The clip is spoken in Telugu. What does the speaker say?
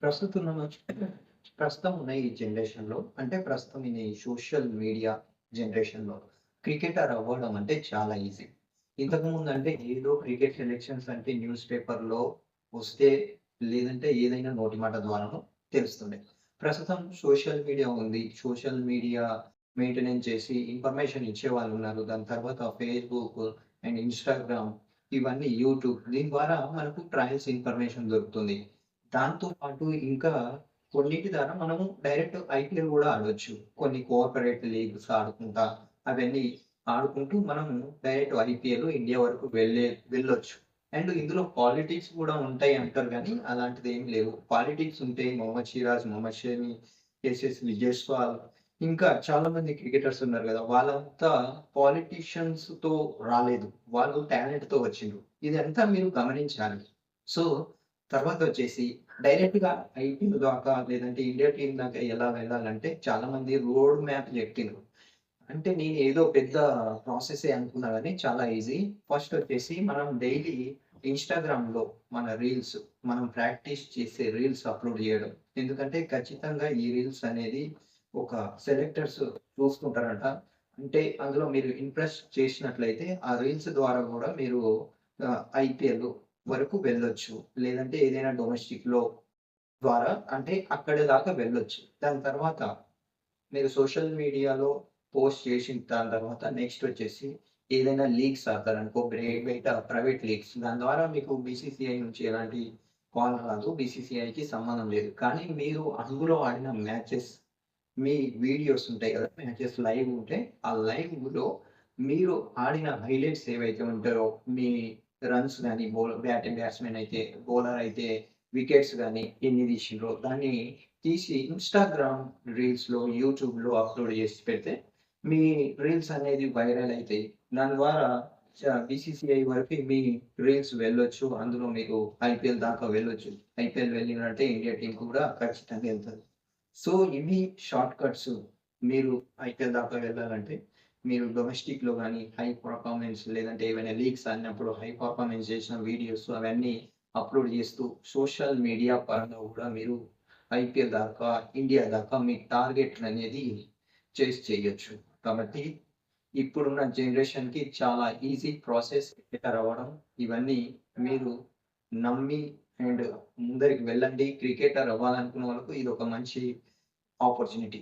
ప్రస్తుతం ఉన్న ప్రస్తుతం ఉన్న ఈ జనరేషన్‌లో అంటే ప్రస్తుతం ఈ సోషల్ మీడియా జనరేషన్‌లో క్రికెటర్ అవ్వడం అంటే చాలా ఈజీ. ఇంతకుముందంటే ఏదో క్రికెట్ సెలక్షన్స్ అంటే న్యూస్ పేపర్‌లో వస్తే లేదంటే ఏదైనా నోటి మాట ద్వారానో తెలుస్తుండే. ప్రస్తుతం సోషల్ మీడియా ఉంది. సోషల్ మీడియా మెయింటెనెన్స్ చేసి ఇన్ఫర్మేషన్ ఇచ్చేవాళ్ళున్నారు. దాని తర్వాత ఫేస్‌బుక్ అండ్ ఇన్‌స్టాగ్రామ్ ఇవన్నీ యూట్యూబ్ దీని ద్వారా మనకు ట్రయల్స్ ఇన్ఫర్మేషన్ దొరుకుతుంది. దాంతో పాటు ఇంకా కొన్నిటి ద్వారా మనము డైరెక్ట్ ఐపీఎల్ గూడా ఆడొచ్చు. కొన్ని కోఆపరేట్ లీగ్స్ ఆడుకుంటా, అవన్నీ ఆడుకుంటూ మనము డైరెక్ట్ ఐపీఎల్ ఇండియా వరకు వెళ్ళొచ్చు. అండ్ ఇందులో పాలిటిక్స్ గూడా ఉంటాయి అంటారు గానీ, అలాంటిదేమి లేవు. పాలిటిక్స్ ఉంటే మొహమ్మద్ సిరాజ్, మొహమ్మద్ షమి, యశస్వి జైస్వాల్ ఇంకా చాలా మంది క్రికెటర్స్ ఉన్నారు గదా! వాళ్ళంతా పాలిటీషియన్స్‌తో రాలేదు. వాళ్ళు టాలెంట్‌తో వచ్చిండ్రు. ఇదంతా మీరు గమనించాలి. సో తర్వాతొచ్చేసి డైరెక్ట్‌గా ఐపీఎల్ దాకా లేదంటే ఇండియా టీమ్ దాకా ఎలా వెళ్ళాలంటే చాలామంది రోడ్ మ్యాప్ చెప్పిండ్రు. అంటే నేనేదో పెద్ద ప్రాసెసే అనుకున్నా గానీ చాలా ఈజీ. ఫస్టొచ్చేసి మనం డైలీ ఇన్‌స్టాగ్రామ్‌లో మన రీల్స్ మనం ప్రాక్టీస్ చేసే రీల్స్ అప్‌లోడ్ జేయడం. ఎందుకంటే ఖచ్చితంగా ఈ రీల్స్ అనేది ఒక సెలెక్టర్స్ చూసుకుంటారంట. అంటే అందులో మీరు ఇంప్రెస్ చేసినట్లయితే ఆ రీల్స్ ద్వారా గూడా మీరు ఐపీఎల్ వరకు వెళ్ళొచ్చు. లేదంటే ఏదైనా డొమెస్టిక్‌లో ద్వారా అంటే అక్కడి దాకా వెళ్ళొచ్చు. దాని తర్వాత మీరు సోషల్ మీడియాలో పోస్ట్ చేసిన దాని తర్వాత నెక్స్ట్ వచ్చేసి ఏదైనా లీగ్స్ ఆడతారనుకో బయట ప్రైవేట్ లీగ్స్. దాని ద్వారా మీకు బీసీసీఐ నుంచి ఎలాంటి కాల్ రాదు. బీసీసీఐకి సంబంధం లేదు. కానీ మీరు అందులో ఆడిన మ్యాచెస్ మీ వీడియోస్ ఉంటాయి గదా! మ్యాచెస్ లైవ్ ఉంటే, ఆ లైవ్‌లో మీరు ఆడిన హైలైట్స్ ఏవైతే ఉంటాయో, మీ రన్స్ గాని, బ్యాట్స్‌మెన్ అయితే, బౌలర్ అయితే వికెట్స్ గాని ఎన్ని తీసిండ్రో, దాన్ని తీసి ఇన్‌స్టాగ్రామ్ రీల్స్‌లో, యూట్యూబ్‌లో అప్‌లోడ్ చేసి పెడితే, మీ రీల్స్ అనేది వైరల్ అయితాయి. దాని ద్వారా బీసీసీఐ వరకి మీ రీల్స్ వెళ్ళొచ్చు. అందులో మీరు ఐపీఎల్ దాకా వెళ్ళొచ్చు. ఐపీఎల్ వెళ్ళినంటే ఇండియా టీమ్ కూడా ఖచ్చితంగా ఎళ్తది. సో, ఇవి షార్ట్ కట్స్. మీరు ఐపీఎల్ దాకా వెళ్ళాలంటే, మీరు డొమెస్టిక్‌లో గాని, హై పెర్ఫార్మన్స్ లేదంటే ఏవైనా లీగ్స్ ఆడినప్పుడు హై పెర్ఫార్మన్స్ చేసిన వీడియోస్ అవన్నీ అప్‌లోడ్ చేస్తూ, సోషల్ మీడియా పరంగా గూడా మీరు ఐపీఎల్ దాకా, ఇండియా దాకా మీ టార్గెట్‌ననేది చేయొచ్చు. కాబట్టి ఇప్పుడున్న జనరేషన్‌కి చాలా ఈజీ ప్రాసెస్ క్రికెటర్ అవ్వడం. ఇవన్నీ మీరు నమ్మి అండ్ ముందరికి వెళ్ళండి. క్రికెటర్ అవ్వాలనుకున్న వాళ్ళకు ఇదొక మంచి ఆపర్చునిటీ.